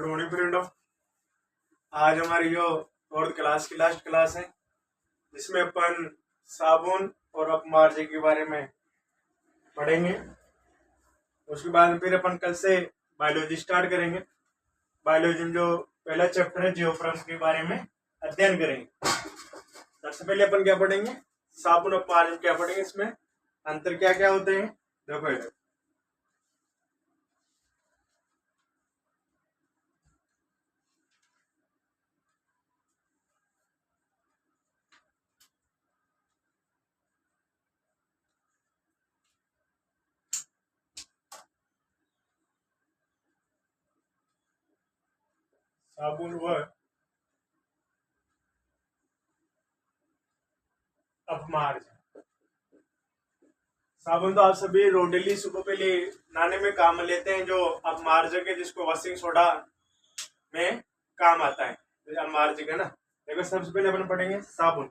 Good morning फ्रेंडों। आज हमारी जो 4th क्लास की लास्ट क्लास है जिसमें अपन साबुन और अपमार्जन के बारे में पढ़ेंगे। उसके बाद फिर अपन कल से बायोलॉजी स्टार्ट करेंगे। बायोलॉजी में जो पहला चैप्टर है जियोफ्रम्स के बारे में अध्ययन करेंगे। सबसे पहले अपन क्या पढ़ेंगे, साबुन अपमार्जन क्या पढ़ेंगे, इसमें अंतर क्या क्या होते हैं देखो इधर। साबुन व अपमार्जन। साबुन तो आप सभी डेली सुबह पहले नहाने में काम में लेते हैं, जो अपमार्जक है जिसको वॉशिंग सोडा में काम आता है, तो अपमार्जक है ना। देखो सबसे पहले अपन पढ़ेंगे साबुन।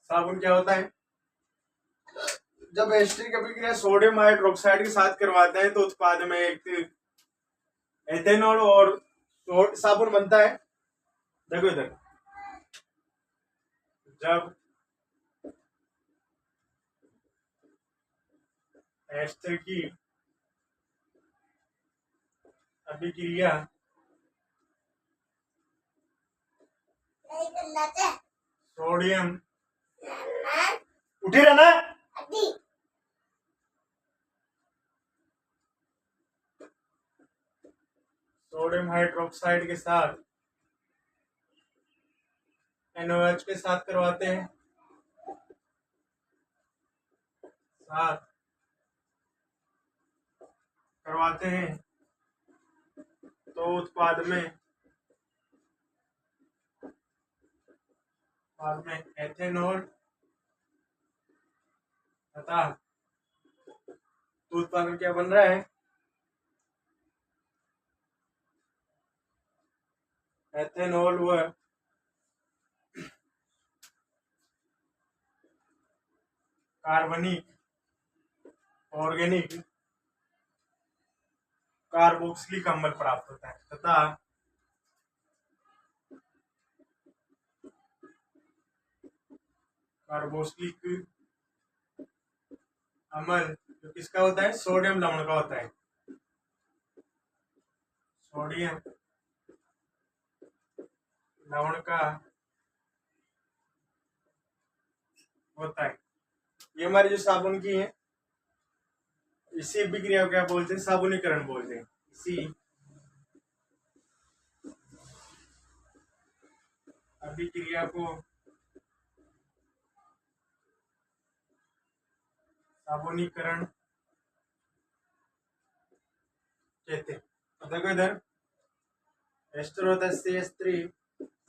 साबुन क्या होता है, जब एस्टरिक अभिक्रिया सोडियम हाइड्रोक्साइड के साथ करवाते हैं तो उत्पाद में एक एथेनॉल और साबुन बनता है। देखो इधर, जब एस्टर की अभिक्रिया सोडियम उठी रहना सोडियम हाइड्रोक्साइड के साथ NaOH के साथ करवाते हैं, तो उत्पाद में एथेनॉल तथा तो उत्पाद में क्या बन रहा है, एथेनॉल व कार्बनिक ऑर्गेनिक कार्बोक्सिलिक अम्ल प्राप्त होता है तथा कार्बोक्सिलिक अम्ल जो किसका होता है, सोडियम लवण का होता है। सोडियम लवण का होता है। ये हमारी जो साबुन की है, इसी अभिक्रिया को क्या बोलते हैं, साबुनीकरण बोलते हैं। इसी अभिक्रिया को साबुनीकरण कहते हैं। तो देखो इधर एस्टर होता है CH3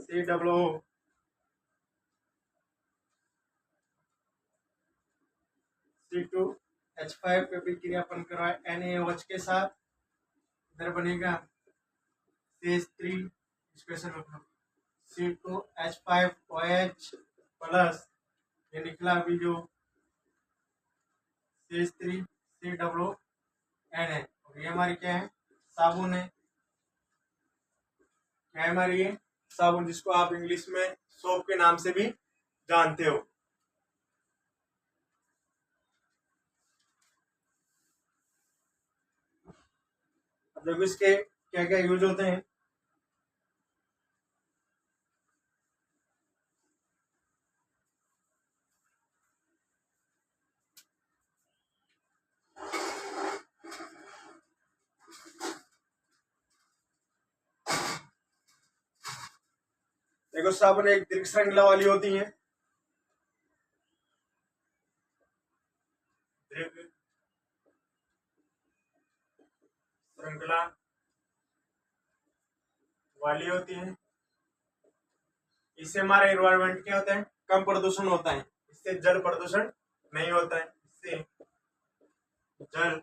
COO, C2H5 पे अभिक्रिया अपन करवाए NaOH के साथ, इधर बनेगा CH3 स्पेशल C2H5OH प्लस, ये निकला अभी जो CH3 COO है। और ये हमारी क्या है, साबुन है। क्या है हमारी ये साबुन, जिसको आप इंग्लिश में सोप के नाम से भी जानते हो। अब देखो इसके क्या क्या यूज होते हैं। देखो साबुन एक दीर्घ श्रृंखला वाली होती है, दीर्घ श्रृंखला वाली होती है। इससे हमारा एनवायरनमेंट क्या होता है, कम प्रदूषण होता है। इससे जल प्रदूषण नहीं होता है, इससे जल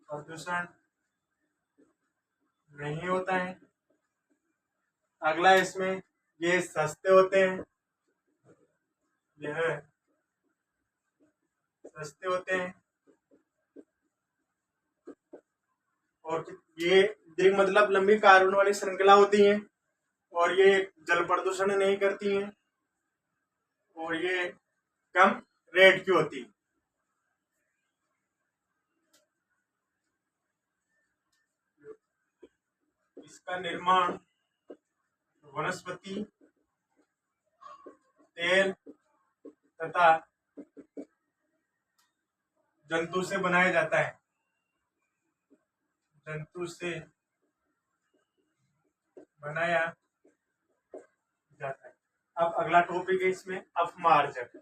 प्रदूषण नहीं होता है। अगला इसमें ये सस्ते होते हैं, यह सस्ते होते हैं, और ये दीर्घ मतलब लंबी कार्बन वाली श्रृंखला होती हैं, और ये जल प्रदूषण नहीं करती हैं, और ये कम रेट की होती है। इसका निर्माण वनस्पति तेल तथा जंतु से बनाया जाता है, जंतु से बनाया जाता है। अब अगला टॉपिक है इसमें अपमार्जक।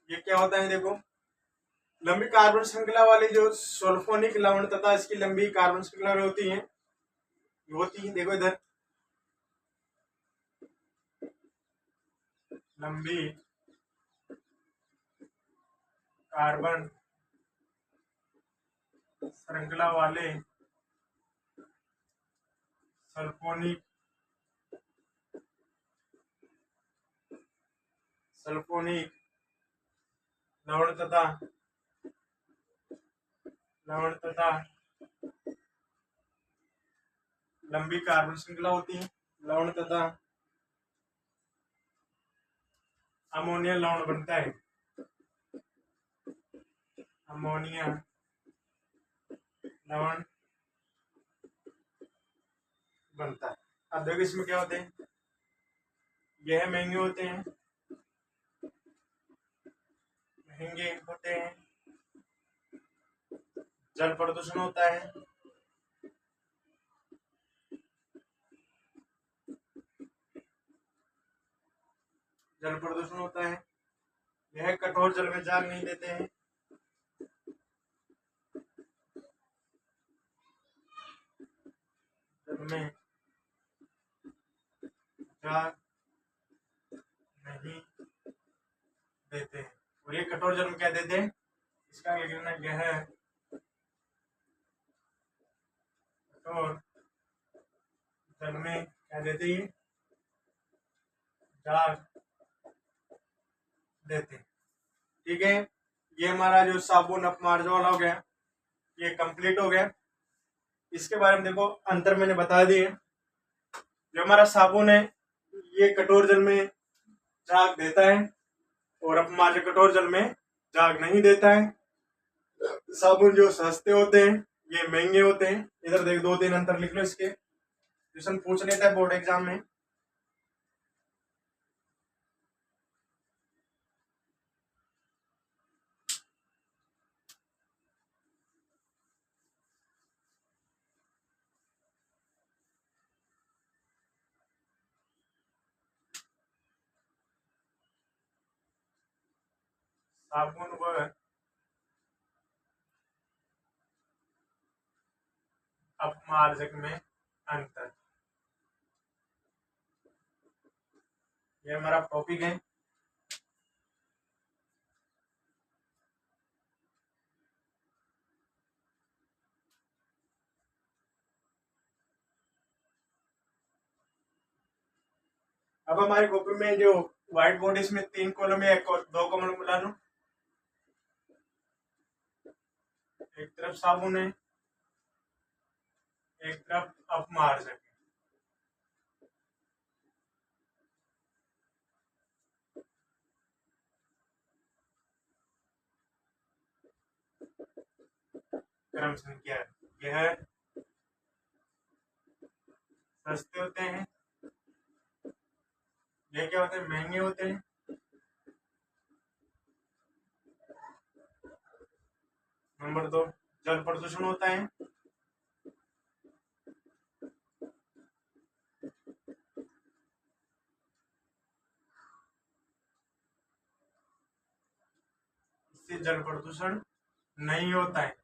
ये क्या होता है देखो, लंबी कार्बन श्रृंखला वाली जो सल्फोनिक लवण तथा इसकी लंबी कार्बन श्रृंखला होती है, देखो इधर लंबी कार्बन श्रृंखला वाले सल्फोनिक लवण तथा लंबी कार्बन श्रृंखला होती है, लवण तथा अमोनिया लवण बनता है, अमोनिया लवण बनता है। अब देखो इसमें क्या होते हैं, यह महंगे होते हैं, जल प्रदूषण होता है, यह कठोर जल में जाग नहीं देते हैं, जल में जाग नहीं देते हैं, और ये कठोर जल में क्या देते हैं, इसका लिखना यह है कठोर जल में क्या देते हैं, जाग देते हैं। ठीक है, ये हमारा जो साबुन अपमार्जक वाला हो गया, ये कंप्लीट हो गया। इसके बारे में देखो अंतर मैंने बता दिए। जो हमारा साबुन है ये कठोर जल में जाग देता है, और अपमार्जक कठोर जल में जाग नहीं देता है। साबुन जो सस्ते होते हैं ये महंगे होते हैं। इधर देख 2-3 अंतर लिख लो इसके, क्वेश्चन पूछ लेता है बोर्ड एग्जाम में। साबुन व अपमार्जक में अंतर, ये हमारा टॉपिक है। अब हमारी कॉपी में जो व्हाइट बोर्ड इसमें 3 कॉलम है, 2 कॉलम बुला लो। एक तरफ साबुन है, एक तरफ अपमार्जक है। क्रम संख्या यह सस्ते होते हैं, ये क्या होते हैं, महंगे होते हैं। नंबर 2 जल प्रदूषण होता है, इससे जल प्रदूषण नहीं होता है,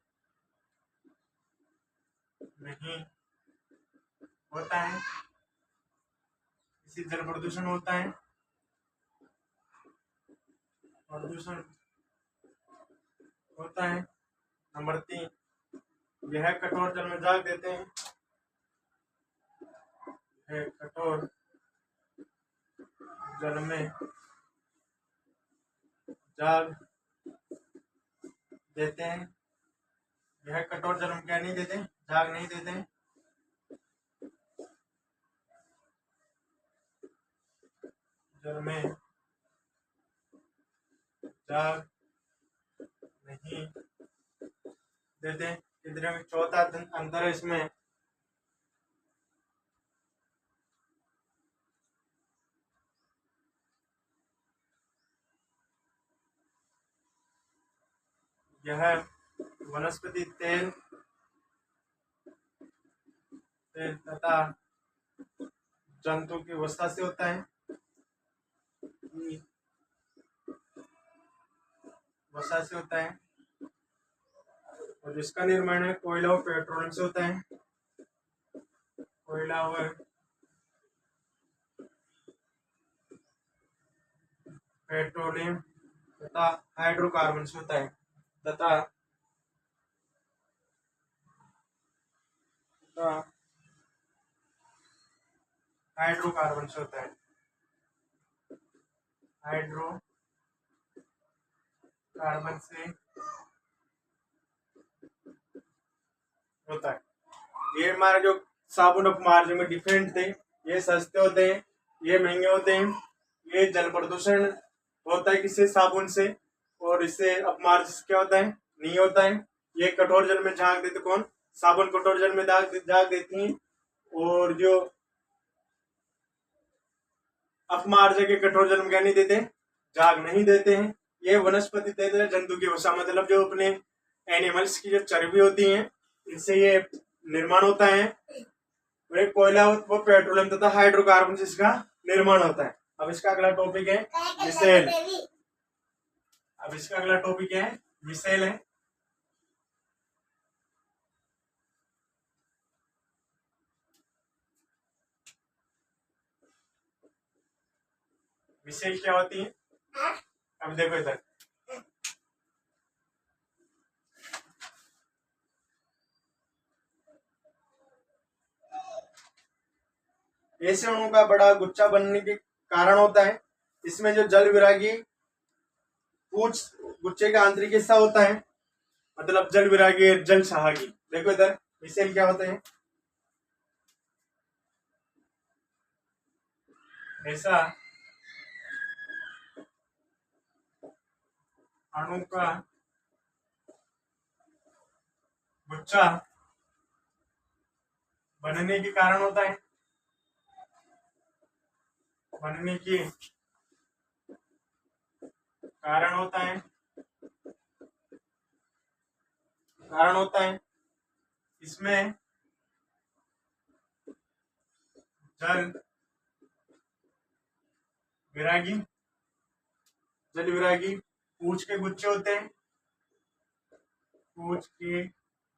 नहीं होता है, इससे जल प्रदूषण होता है, प्रदूषण होता है। नंबर 3 यह कठोर जल में झाग देते हैं, यह कठोर जल में झाग देते हैं, यह कठोर जल में क्या नहीं देते, झाग नहीं देते हैं। जल में झाग नहीं देते। इधर चौथा अंतर है इसमें, यह वनस्पति तेल तथा जंतु की वसा से होता है, वसा से होता है। और जिसका निर्माण है कोयला और पेट्रोलियम से होता है, कोयला और पेट्रोलियम तथा हाइड्रोकार्बन से होता है, तथा हाइड्रोकार्बन से होता है, हाइड्रोकार्बन से होता है। ये हमारे जो साबुन अपमार्जन में डिफरेंट थे, ये सस्ते होते हैं, ये महंगे होते हैं। ये जल प्रदूषण होता है किससे, साबुन से, और इससे अपमार्जन क्या होता है, नहीं होता है। ये कठोर जल में झाग देते, कौन, साबुन कठोर जल में झाग देती है, और जो अपमार्जक के कठोर जल में क्या नहीं देते, झाग नहीं देते हैं। ये वनस्पति तेल है, जंतु की वसा, मतलब जो अपने एनिमल्स की जो चर्बी होती है, इससे ये निर्माण होता है। और कोयला वो पेट्रोलियम तथा हाइड्रोकार्बन से इसका निर्माण होता है। अब इसका अगला टॉपिक है मिसेल। अब इसका अगला टॉपिक है मिसेल है। मिसेल क्या होती है, अब देखो इधर, ऐसे अणुओं का बड़ा गुच्छा बनने के कारण होता है। इसमें जो जल विरागी पूछ गुच्छे का आंतरिक हिस्सा होता है, मतलब जल विरागी जल सहागी। देखो इधर मिसेल क्या होते हैं, ऐसा अणु का गुच्छा बनने के कारण होता है, बनने के कारण होता है, कारण होता है। इसमें जल विरागी पूछ के गुच्छे होते हैं, पूछ के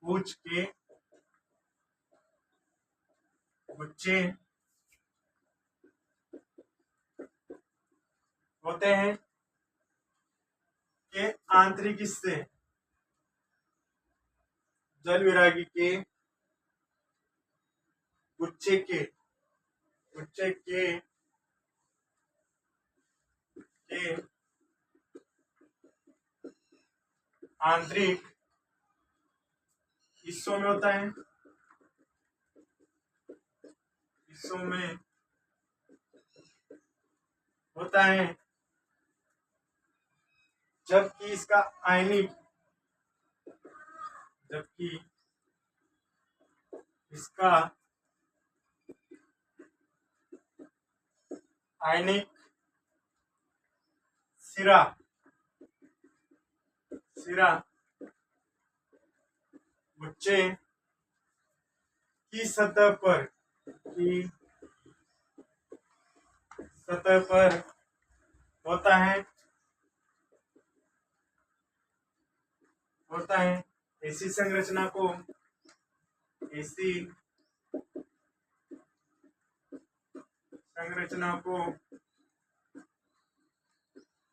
गुच्छे होते हैं के आंतरिक हिस्से जल विरागी के गुच्छे के आंतरिक हिस्सों में होता है, हिस्सों में होता है। जबकि इसका आयनिक सिरा गुच्छे की सतह पर होता है, ऐसी संरचना को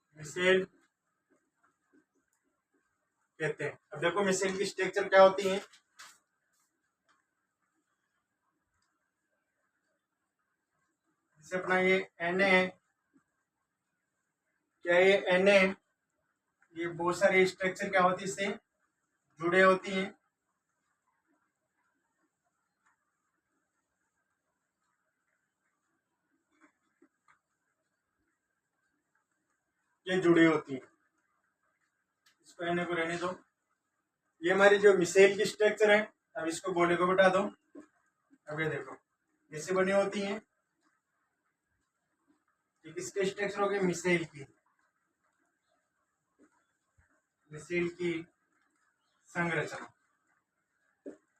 मिसेल कहते हैं। अब देखो मिसेल की स्ट्रक्चर क्या होती है, जैसे अपना ये Na है, क्या ये Na ये बहुत सारे स्ट्रक्चर क्या होती है इससे जुड़े होती हैं। ये जुड़ी होती है, इसको Na को रहने दो। ये हमारी जो मिसाइल की स्ट्रक्चर है, अब इसको गोले को बता दो। अब ये देखो कैसे बनी होती हैं, ये किसके स्ट्रक्चर हो गए, मिसाइल की संरचना।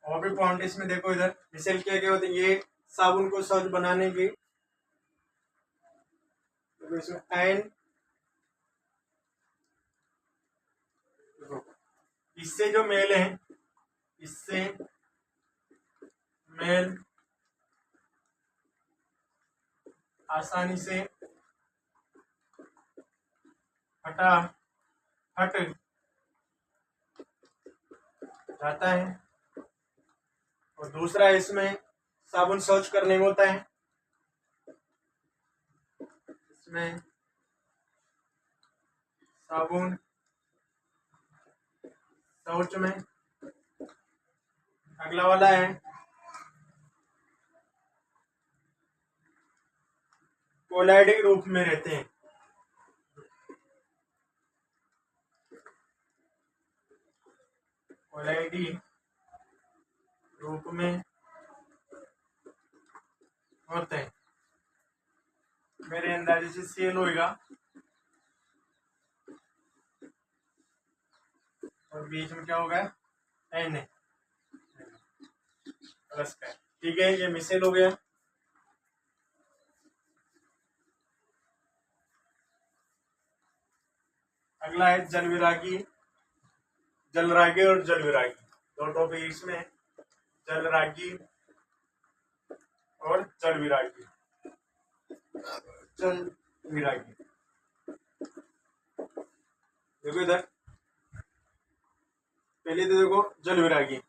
और भी पॉइंट इसमें देखो, इधर मिसाइल क्या क्या होते हैं, ये साबुन को स्वच्छ बनाने की, तो इसमें एन इससे जो मेल है, इससे मेल आसानी से हट जाता है। और दूसरा इसमें साबुन शौच करने में होता है, इसमें साबुन शौच में। अगला वाला है कोलाइडिक रूप में रहते हैं। कोलाइडी रूप में होते हैं। मेरे अंदाजे से सेल होगा और बीच में क्या होगा, एन प्लस का। ठीक है, ये मिसाइल हो गया। अगला है जलविरागी, जलरागी और जलविरागी, दो टॉपिक इसमें, जलरागी और जलविरागी। जलविरागी देखो इधर, पहले तो देखो जलविरागी,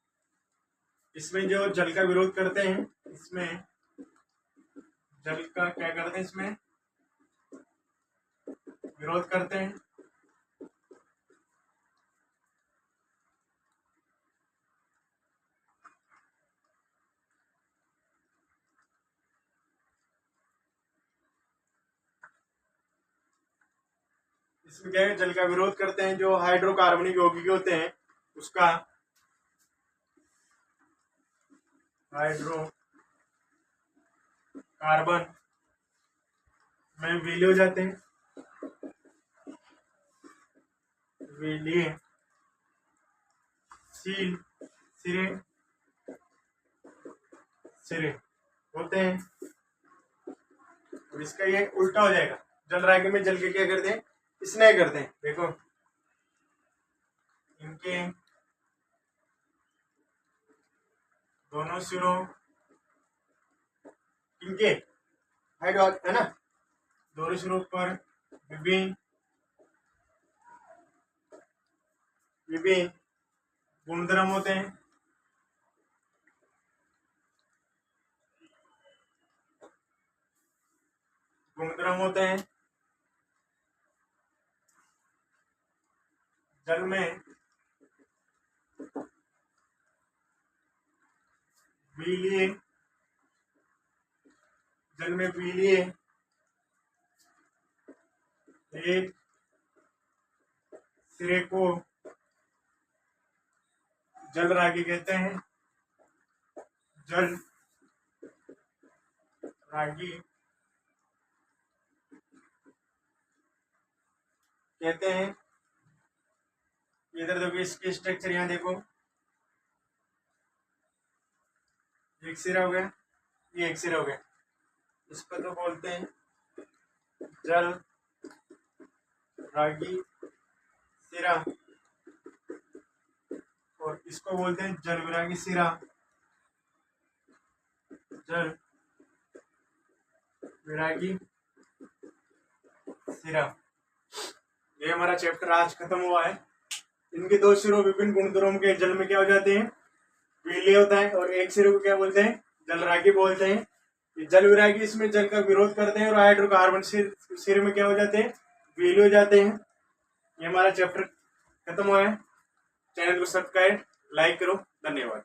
इसमें जो जल का विरोध करते हैं, इसमें जल का क्या करते हैं, इसमें विरोध करते हैं। इसमें क्या है, जल का विरोध करते हैं, जो हाइड्रोकार्बनिक यौगिक होते हैं उसका, हाइड्रोकार्बन में विलीय हो जाते हैं, विलीय सील सिरे होते हैं। और इसका ये उल्टा हो जाएगा, जलरागी में जल के क्या करते हैं, स्नेह करते हैं। देखो इनके दोनों सिरों, इनके हाइड्रो है ना, दोनों सिरों पर विभिन्न गुणधर्म होते हैं। जल में विलीय एक सिरे को जलरागी कहते हैं। जलरागी कहते हैं। इधर देखो इसके स्ट्रक्चर, यहाँ देखो एक सिरा हो गया, ये एक सिरा हो गया, इसको तो बोलते हैं जल रागी सिरा, और इसको बोलते हैं जल विरागी सिरा, जल विरागी सिरा। ये हमारा चैप्टर आज खत्म हुआ है। इनके दो सिरों विभिन्न गुणधर्मों के जल में क्या हो जाते हैं, विलीय होता है, और एक सिरे को क्या बोलते हैं, जलरागी बोलते हैं। ये जल विरागी इसमें जल का विरोध करते हैं और हाइड्रोकार्बन सिर में क्या हो जाते हैं, विलीन हो जाते हैं। ये हमारा चैप्टर खत्म हुआ है। चैनल को सब्सक्राइब लाइक करो। धन्यवाद।